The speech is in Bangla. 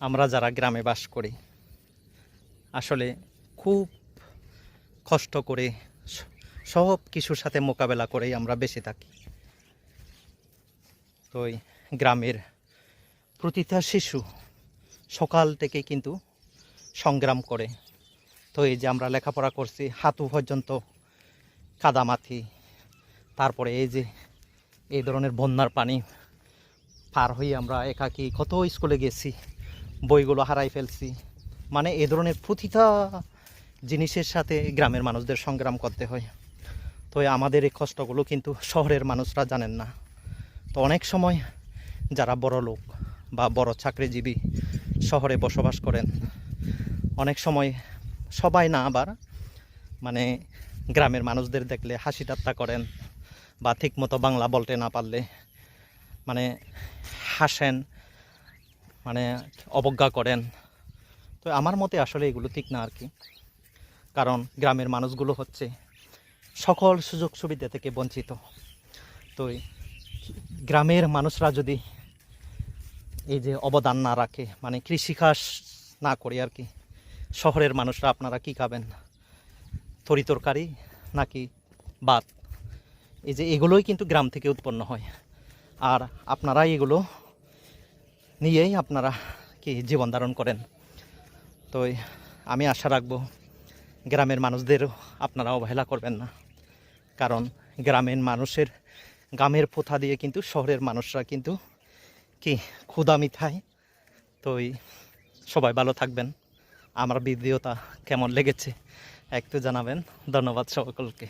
আমরা যারা গ্রামে বাস করি আসলে খুব কষ্ট করে সব কিছুর সাথে মোকাবেলা করেই আমরা বেঁচে থাকি। তো এই গ্রামের প্রতিটা শিশু সকাল থেকে কিন্তু সংগ্রাম করে। তো এই যে আমরা লেখাপড়া করছি হাঁটু পর্যন্ত কাদামাটি, তারপরে এই যে এই ধরনের বন্যার পানি পার হয়ে আমরা একাকী কত স্কুলে গেছি, বইগুলো হারাই ফেলছি। মানে এ ধরনের প্রতিটা জিনিসের সাথে গ্রামের মানুষদের সংগ্রাম করতে হয়। তো আমাদের এই কষ্টগুলো কিন্তু শহরের মানুষরা জানেন না। তো অনেক সময় যারা বড় লোক বা বড় চাকরিজীবী শহরে বসবাস করেন, অনেক সময় সবাই না আবার মানে গ্রামের মানুষদের দেখলে হাসি ঠাট্টা করেন বা ঠিকমতো বাংলা বলতে না পারলে মানে হাসেন, মানে অবজ্ঞা করেন। তো আমার মতে আসলে এগুলো ঠিক না আর কি। কারণ গ্রামের মানুষগুলো হচ্ছে সকল সুযোগ সুবিধা থেকে বঞ্চিত। তো গ্রামের মানুষরা যদি এই যে অবদান না রাখে, মানে কৃষিকাজ না করে আর কি, শহরের মানুষরা আপনারা কি খাবেন? তরিতরকারি নাকি ভাত? এই যে এগুলোই কিন্তু গ্রাম থেকে উৎপন্ন হয়, আর আপনারাই এগুলো নিয়েই আপনারা কি জীবন ধারণ করেন। তো আমি আশা রাখবো গ্রামের মানুষদেরও আপনারা অবহেলা করবেন না। কারণ গ্রামের মানুষের গ্রামের প্রথা দিয়ে কিন্তু শহরের মানুষরা কিন্তু কি ক্ষুধা মিঠায়। তো সবাই ভালো থাকবেন। আমার ভিডিওটা কেমন লেগেছে একটু জানাবেন। ধন্যবাদ সকলকে।